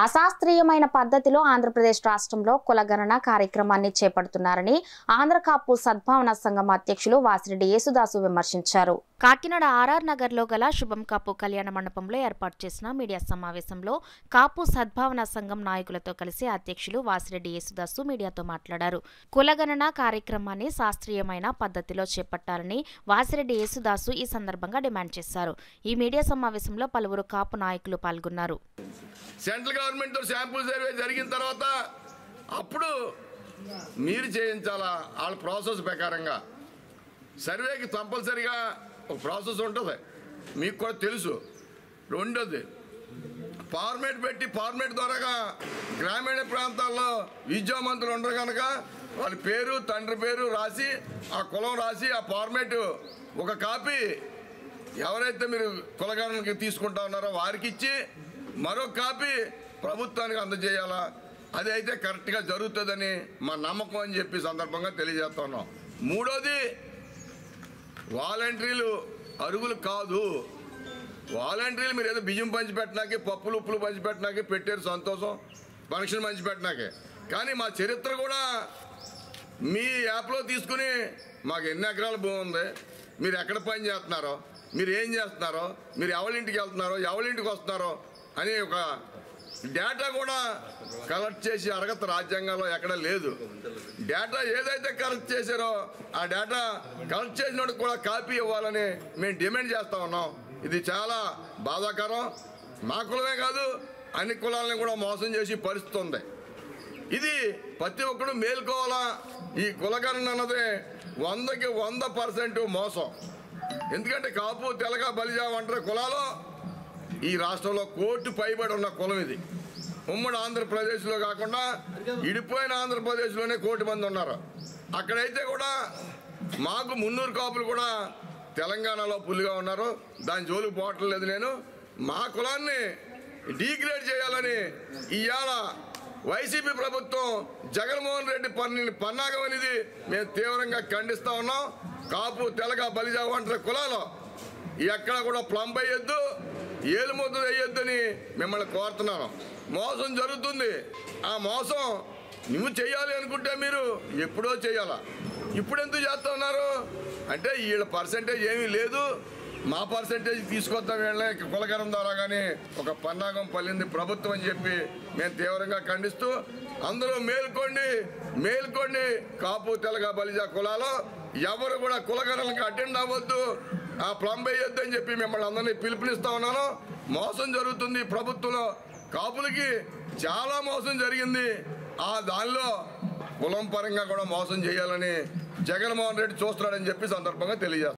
అశాస్త్రీయమైన పద్ధతిలో ఆంధ్రప్రదేశ్ రాష్ట్రంలో కులగణన కార్యక్రమాన్ని చేపడుతున్నారని ఆంధ్ర కాపు సద్భావన సంఘం అధ్యక్షులు వాసిరెడ్డి యేసుదాసు విమర్శించారు. కాకినాడ ఆర్ఆర్ నగర్లో గల శుభం కాపు కళ్యాణ మండపంలో ఏర్పాటు చేసిన మీడియా సమావేశంలో కాపు సద్భావన సంఘం నాయకులతో కలిసి అధ్యక్షులు వాసిరెడ్డి యేసుదాసు మీడియాతో మాట్లాడారు. కులగణన కార్యక్రమాన్ని శాస్త్రీయమైన పద్ధతిలో చేపట్టాలని వాసిరెడ్డి యేసుదాసు ఈ సందర్భంగా డిమాండ్ చేశారు. ఈ మీడియా సమావేశంలో పలువురు కాపు నాయకులు పాల్గొన్నారు. సెంట్రల్ గవర్నమెంట్ శాంపుల్ సర్వే జరిగిన తర్వాత అప్పుడు మీరు చేయించాలా వాళ్ళ ప్రాసెస్ ప్రకారంగా. సర్వేకి కంపల్సరీగా ఒక ప్రాసెస్ ఉంటుంది, మీకు కూడా తెలుసు. రెండోది ఫార్మేట్ పెట్టి ఫార్మేట్ ద్వారాగా గ్రామీణ ప్రాంతాల్లో విద్యావంతులు ఉండరు కనుక వాళ్ళ పేరు తండ్రి పేరు రాసి ఆ కులం రాసి ఆ ఫార్మేట్ ఒక కాపీ ఎవరైతే మీరు కులగణనకి తీసుకుంటా ఉన్నారో వారికి ఇచ్చి మరో కాపీ ప్రభుత్వానికి అందజేయాలా. అది అయితే కరెక్ట్గా జరుగుతుందని మా నమ్మకం అని చెప్పి సందర్భంగా తెలియజేస్తున్నాం. మూడోది వాలంటీర్లు అరుగులు కాదు. వాలంటీర్లు మీరు ఏదో బియ్యం పంచిపెట్టినాకే పప్పులు ఉప్పులు పంచిపెట్టినాకే పెట్టారు, సంతోషం, ఫంక్షన్ పంచిపెట్టినాకే. కానీ మా చరిత్ర కూడా మీ యాప్లో తీసుకుని మాకు ఎన్ని ఎకరాల భూమి ఉంది, మీరు ఎక్కడ పని చేస్తున్నారో, మీరు ఏం చేస్తున్నారో, మీరు ఎవరింటికి వెళ్తున్నారో, ఎవరింటికి వస్తున్నారో అని ఒక డేటా కూడా కలెక్ట్ చేసి అర్హత రాజ్యాంగంలో ఎక్కడ లేదు. డేటా ఏదైతే కలెక్ట్ చేశారో ఆ డేటా కలెక్ట్ చేసినప్పుడు కూడా కాపీ ఇవ్వాలని మేము డిమాండ్ చేస్తూ ఉన్నాం. ఇది చాలా బాధాకరం. మా కులమే కాదు అన్ని కులాలని కూడా మోసం చేసి పరిస్థితి ఉంది. ఇది ప్రతి ఒక్కరు మేల్కోవాలా. ఈ కులగణన అన్నది 100కి 100% మోసం. ఎందుకంటే కాపు తెలగ బలిజ వంటి కులాలు ఈ రాష్ట్రంలో కోటి పైబడి ఉన్న కులం ఇది. ఉమ్మడి ఆంధ్రప్రదేశ్లో కాకుండా ఇడిపోయిన ఆంధ్రప్రదేశ్లోనే కోటి మంది ఉన్నారు. అక్కడైతే కూడా మాకు 300 కాపులు కూడా తెలంగాణలో పుల్లిగా ఉన్నారు. దాని జోలికి పోవటం లేదు. నేను మా కులాన్ని డీగ్రేడ్ చేయాలని ఇవాళ వైసీపీ ప్రభుత్వం జగన్మోహన్ రెడ్డి పన్నాగం అనేది మేము తీవ్రంగా ఖండిస్తూ ఉన్నాం. కాపు తెలగ బలిజ వంటి కులాలు ఎక్కడ కూడా ప్లంబ్ అయ్యొద్దు, ఏలుముద్ర వేయొద్దని మిమ్మల్ని కోరుతున్నాను. మోసం జరుగుతుంది. ఆ మోసం నువ్వు చేయాలి అనుకుంటే మీరు ఎప్పుడో చేయాలా. ఇప్పుడు ఎందుకు చేస్తూ ఉన్నారు అంటే వీళ్ళ పర్సెంటేజ్ ఏమీ లేదు, మా పర్సెంటేజ్ తీసుకొద్దాం వీళ్ళే కులగణన ద్వారా కానీ ఒక పన్నాగం పల్లింది ప్రభుత్వం అని చెప్పి మేము తీవ్రంగా ఖండిస్తూ అందరూ మేల్కోండి. కాపు తెలగ బలిజ కులాలు ఎవరు కూడా కులగణనకి అటెండ్ అవ్వద్దు, ఆ ప్లంబ్ వేయొద్దు అని చెప్పి మిమ్మల్ని అందరినీ పిలుపునిస్తా ఉన్నాను. మోసం జరుగుతుంది ప్రభుత్వంలో. కాపులకి చాలా మోసం జరిగింది. ఆ దానిలో కులం పరంగా కూడా మోసం చేయాలని జగన్మోహన్ రెడ్డి చూస్తున్నాడని చెప్పి సందర్భంగా తెలియజేస్తాను.